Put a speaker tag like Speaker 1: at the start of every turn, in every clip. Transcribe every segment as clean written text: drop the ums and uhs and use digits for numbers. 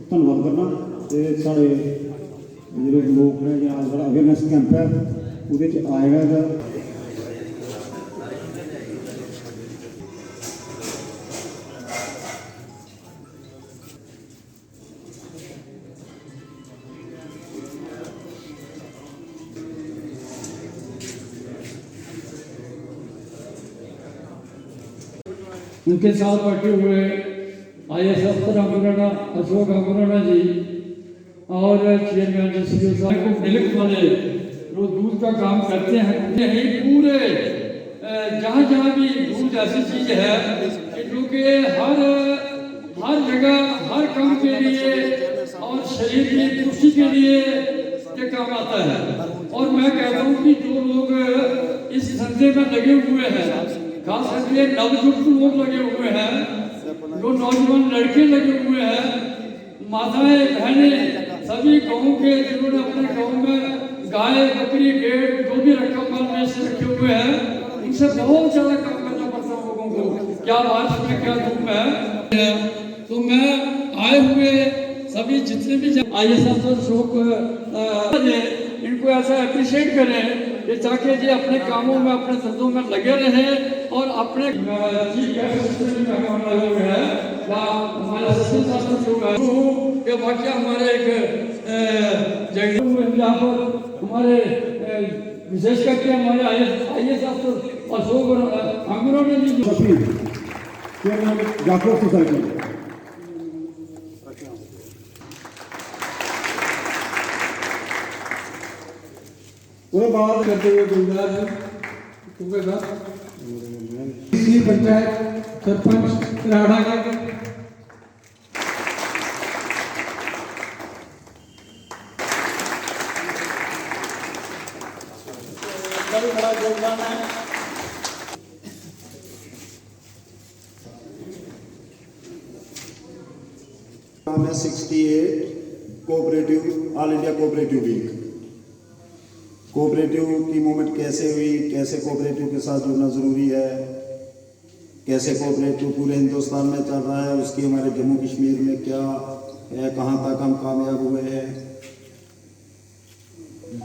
Speaker 1: धन्यवाद करना ते साढ़े जो लोग हैं या अवेयरनेस कैंप है वो आएगा।
Speaker 2: उनके साथ बैठे हुए IAS अफसर अमराना अशोक अमराना जी और चेयरमैन जी को मिल्क वाले जो दूध का काम करते हैं यही पूरे जहाँ जहाँ भी दूध ऐसी चीज़ है जो कि हर जगह हर काम के लिए और शरीर की पुष्टि के लिए ये काम आता है। और मैं कहता हूँ कि जो लोग इस धंधे में लगे हुए हैं, खास करके नवयुक्त लोग लगे हुए हैं, जो नौजवान लड़के लगे हुए हैं, माताएं बहनें सभी गाँव के जिन्होंने अपने गाँव में गाय बकरी भेड़ जो भी रखा माल में से रखे हुए हैं, उनसे बहुत ज़्यादा काम करना पड़ता है लोगों को। क्या बात में क्या दुख है। तो मैं आए हुए सभी जितने भी IAS अफसर शोक इनको ऐसा अप्रिशिएट करें कि ताकि ये अपने कामों में अपने धंधों में लगे रहें और अपने हमारे एक जगह हमारे विशेष करके हमारे IAS अफसर अशोक अंगुरों ने
Speaker 1: जाफर सोसाइटी वो बात करते हुए गुलजार पंचायत सरपंच राढ़ा का बड़ा योगदान है।
Speaker 3: नाम है 68 cooperative all India cooperative week. Cooperative की मूवमेंट कैसे हुई, कैसे कोऑपरेटिव के साथ जुड़ना ज़रूरी है, कैसे कोऑपरेटिव पूरे हिंदुस्तान में चल रहा है, उसकी हमारे जम्मू कश्मीर में क्या है, कहाँ तक हम कामयाब हुए हैं।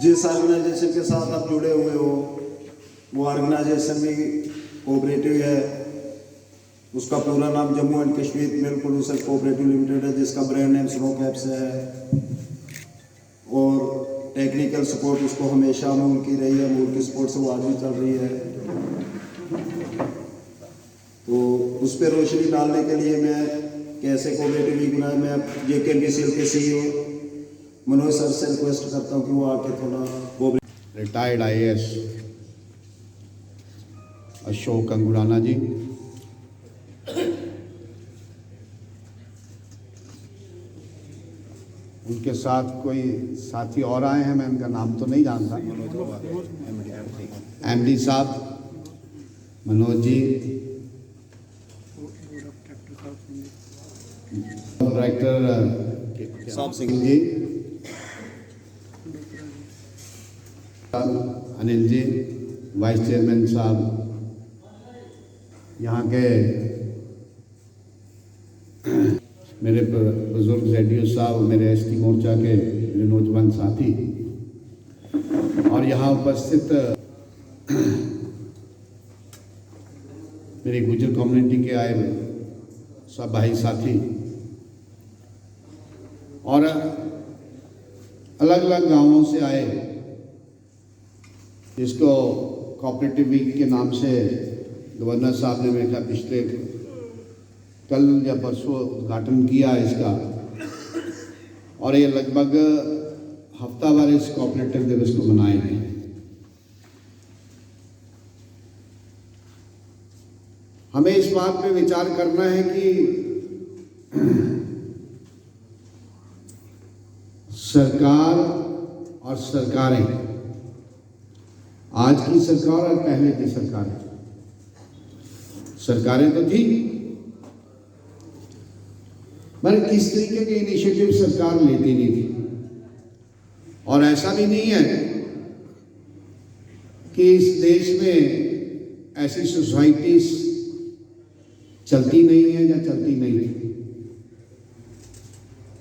Speaker 3: जिस ऑर्गेनाइजेशन के साथ आप जुड़े हुए हो वो ऑर्गेनाइजेशन भी कोऑपरेटिव है। उसका पूरा नाम Jammu and Kashmir milk producer cooperative limited है, जिसका ब्रांड नेम स्नो कैप्स है। और टेक्निकल सपोर्ट उसको हमेशा अमूल की रही है, अमूल की सपोर्ट से वो आज भी चल रही है। तो उस पर रोशनी डालने के लिए मैं कैसे कोऑपरेटिव वीक बनाया, मैं JKBCL के CEO मनोज सर से रिक्वेस्ट करता हूँ कि वो आके थोड़ा
Speaker 4: रिटायर्ड IAS अशोक अंगुराना जी, उनके साथ कोई साथी और आए हैं, मैं उनका नाम तो नहीं जानता। MD साहब मनोज जी, डायरेक्टर साहब सिंह जी, अनिल जी, वाइस चेयरमैन साहब, यहाँ के मेरे बुजुर्ग ZDO साहब, मेरे ST मोर्चा के मेरे नौजवान साथी और यहाँ उपस्थित मेरी गुजर कम्युनिटी के आए सब भाई साथी और अलग अलग गांवों से आए, जिसको कोऑपरेटिव वीक के नाम से गवर्नर साहब ने मेरे ख्याल पिछले कल या परसों उद्घाटन किया इसका, और ये लगभग हफ्तावार इस कोऑपरेटिव दिवस को मनाएंगे। हमें इस बात पे विचार करना है कि सरकार और सरकारें, आज की सरकार और पहले की सरकारें तो थी, मगर किस तरीके के इनिशिएटिव सरकार लेती नहीं थी। और ऐसा भी नहीं है कि इस देश में ऐसी सोसाइटीज चलती नहीं है या चलती नहीं है,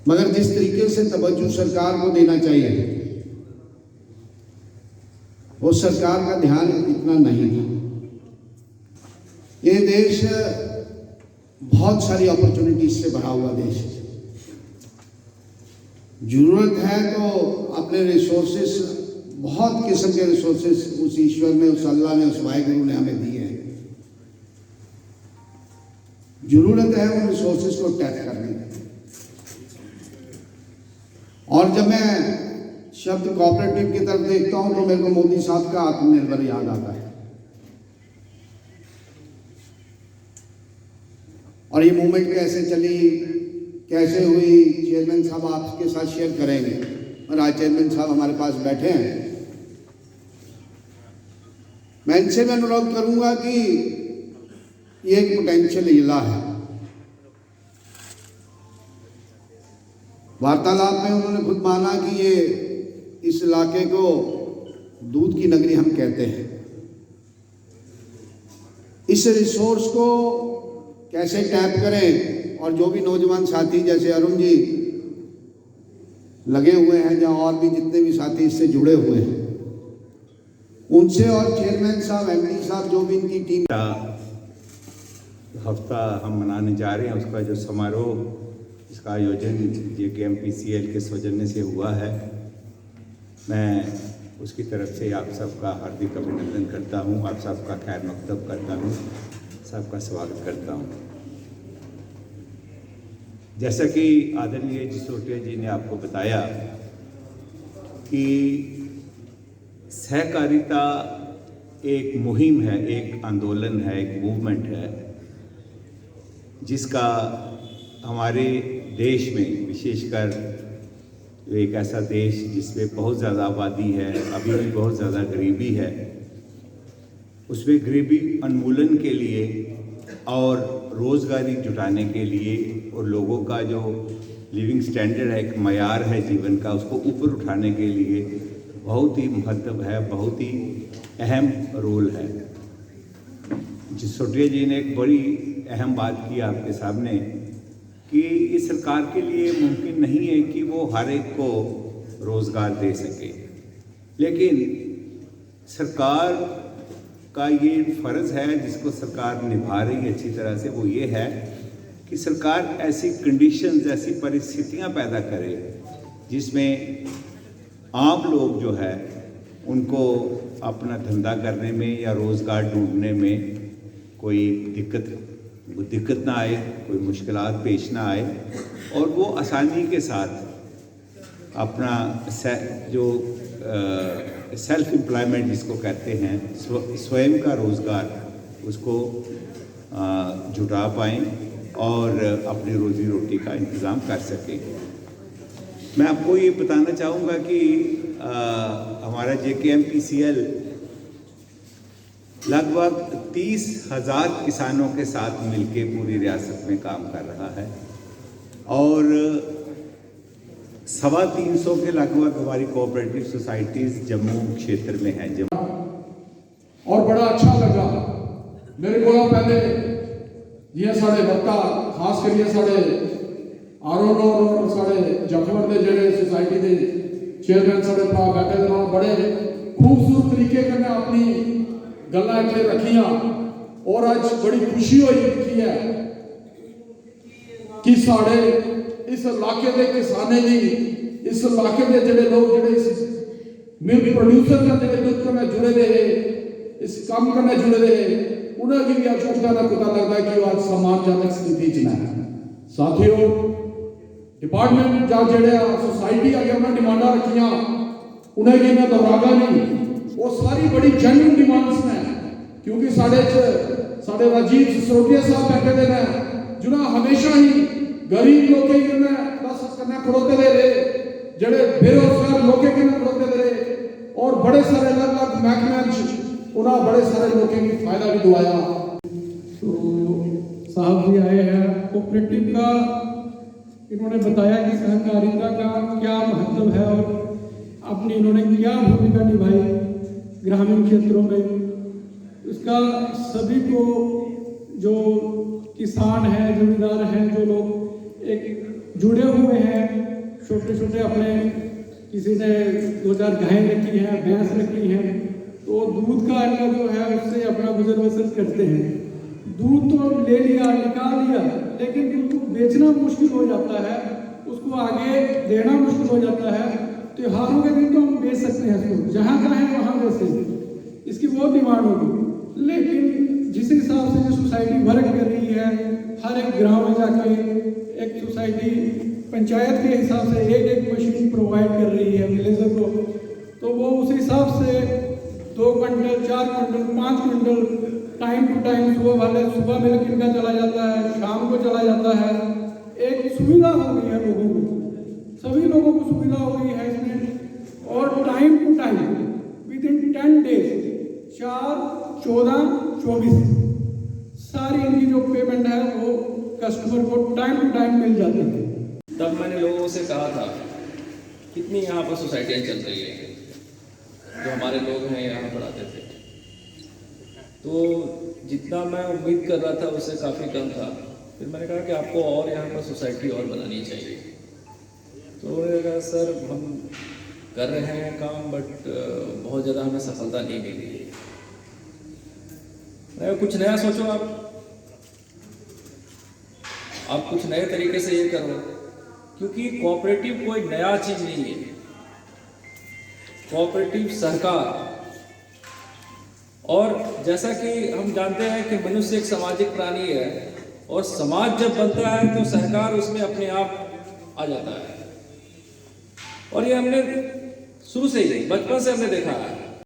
Speaker 4: मगर जिस तरीके से तवज्जो सरकार को देना चाहिए वो सरकार का ध्यान इतना नहीं था। ये देश बहुत सारी अपॉर्चुनिटीज से भरा हुआ देश है। जरूरत है तो अपने रिसोर्सेस, बहुत किस्म के रिसोर्सेस उस ईश्वर ने, उस अल्लाह ने, उस वाहिगुरु ने हमें दिए हैं। जरूरत है उन रिसोर्सेस को टैप करने की। और जब मैं शब्द कोऑपरेटिव की तरफ देखता हूं तो मेरे को मोदी साहब का आत्मनिर्भर याद आता है। और ये मूवमेंट कैसे चली, कैसे हुई, चेयरमैन साहब आपके साथ शेयर करेंगे। और आज चेयरमैन साहब हमारे पास बैठे हैं, मैं इनसे भी अनुरोध करूंगा कि ये एक पोटेंशियल जिला है। वार्तालाप में उन्होंने खुद माना कि ये इस इलाके को दूध की नगरी हम कहते हैं। इस रिसोर्स को कैसे टैप करें, और जो भी नौजवान साथी जैसे अरुण जी लगे हुए हैं या और भी जितने भी साथी इससे जुड़े हुए हैं, उनसे और चेयरमैन साहब, एमडी साहब, जो भी इनकी टीम
Speaker 5: हफ्ता हम मनाने जा रहे हैं, उसका जो समारोह, इसका आयोजन JKMPCL के सौजन्य से हुआ है, मैं उसकी तरफ से आप सबका हार्दिक अभिनंदन करता हूं, आप सबका खैर मकदम करता हूं, सबका स्वागत करता हूं। जैसा कि आदरणीय जसरोटिया जी ने आपको बताया कि सहकारिता एक मुहिम है, एक आंदोलन है, एक मूवमेंट है, जिसका हमारे देश में, विशेषकर एक ऐसा देश जिसमें बहुत ज़्यादा आबादी है, अभी भी बहुत ज़्यादा गरीबी है, उसमें गरीबी उन्मूलन के लिए और रोज़गारी जुटाने के लिए और लोगों का जो लिविंग स्टैंडर्ड है, एक मयार है जीवन का, उसको ऊपर उठाने के लिए बहुत ही महत्व है, बहुत ही अहम रोल है। जसरोटिया जी ने एक बड़ी अहम बात की आपके सामने कि इस सरकार के लिए मुमकिन नहीं है कि वो हर एक को रोज़गार दे सके, लेकिन सरकार का ये फ़र्ज़ है जिसको सरकार निभा रही है अच्छी तरह से, वो ये है कि सरकार ऐसी कंडीशंस, ऐसी परिस्थितियां पैदा करे जिसमें आम लोग जो है उनको अपना धंधा करने में या रोज़गार ढूंढने में कोई दिक्कत ना आए, कोई मुश्किलात पेश ना आए, और वो आसानी के साथ अपना जो सेल्फ एम्प्लॉयमेंट जिसको कहते हैं, स्वयं का रोज़गार, उसको जुटा पाएँ और अपनी रोजी रोटी का इंतज़ाम कर सकें। मैं आपको ये बताना चाहूँगा कि हमारा JKMPCL लगभग 30,000 किसानों के साथ मिलके पूरी रियासत में काम कर रहा है, और 350 के लगभग हमारी कोऑपरेटिव सोसाइटीज़ जम्मू क्षेत्र में हैं।
Speaker 2: और बड़ा अच्छा लगा मेरे को पहले जियां साढ़े वक्ता, खास करिए साढ़े आरोन और साढ़े जफर के जेडे सोसाइटी के चेयरमैन साढ़े भरा बैठे थे, बड़े खूबसूरत तरीके कन्नै अपनी गल्लां इत्थे रखियां, और अज बड़ी खुशी होई लिखी है कि साढ़े इस इलाके के किसाने दी, इस इलाके के जेडे लोग जेडे इस मिल्क प्रोड्यूसर का जेडे मिल्क कन्नै जुड़े रहे, इस काम कन्नै जुड़े रहे, उन्हें भी आज कुछ ना पता लगता है कि आज सम्मानजनक स्थिति च है। साथियों, डिपार्टमेंट जा जेडे सोसाइटी अगे उन्हें डिमांडा रखियां, उन्हें भी मैं दोहरागा नहीं, वो सारी बड़ी जेन्युइन डिमांड्स हैं, क्योंकि साढ़े राजीव जसरोटिया साहब बैठे दे हैं जिन्हें हमेशा ही गरीब लोगों के खड़ोते रहे, जड़े बेरोजगार लोगों के खड़ोते रहे, और बड़े सारे अलग अलग महकमे उन्हें बड़े सारे लोगों की फायदा भी दिलाया।
Speaker 6: तो साहब भी आए हैं, कोऑपरेटिव का इन्होंने बताया कि सहकारिता का क्या महत्व है और अपनी इन्होंने क्या भूमिका निभाई। ग्रामीण क्षेत्रों में। इसका सभी को जो किसान हैं, जमींदार हैं, जो लोग एक जुड़े हुए हैं, छोटे छोटे अपने किसी ने 2-4 गायें रखी हैं, भैंस रखी हैं, तो दूध का इनका जो है उससे अपना गुजर बसर करते हैं। दूध तो ले लिया, निकाल लिया, लेकिन उसको बेचना मुश्किल हो जाता है, उसको आगे देना मुश्किल हो जाता है। त्योहारों के दिन तो हम बेच सकते हैं इसको, जहाँ चाहें वहाँ बेचें, इसकी बहुत डिमांड होगी। लेकिन जिस हिसाब से ये सोसाइटी वर्क कर रही है, हर एक गाँव में जाके एक सोसाइटी पंचायत के हिसाब से एक मशीन प्रोवाइड कर रही है विलेजर को, तो वो उस हिसाब से 2 quintal, 4 quintal, 5 quintal time to time सुबह मिल्क इनका चला जाता है, शाम को चला जाता है। एक सुविधा हो गई है लोगों को, सभी लोगों को सुविधा हो गई है इसमें। और time to time within 10 days 4, 14, 24 सारी इनकी जो पेमेंट है वो कस्टमर को टाइम टू टाइम मिल जाती है।
Speaker 7: तब मैंने लोगों से कहा था कितनी यहाँ पर सोसाइटियाँ चल रही है, जो हमारे लोग हैं यहाँ पढ़ाते थे, तो जितना मैं उम्मीद कर रहा था उससे काफ़ी कम था। फिर मैंने कहा कि आपको और यहाँ पर सोसाइटी और बनानी चाहिए। तो उन्होंने कहा सर हम कर रहे हैं काम, बट बहुत ज़्यादा हमें सफलता नहीं मिली है। मैं कुछ नया सोचो, आप कुछ नए तरीके से ये करो, क्योंकि कोऑपरेटिव कोई नया चीज़ नहीं है। कोऑपरेटिव सरकार, और जैसा कि हम जानते हैं कि मनुष्य एक सामाजिक प्राणी है, और समाज जब बनता है तो सरकार उसमें अपने आप आ जाता है। और ये हमने शुरू से ही, बचपन से हमने देखा है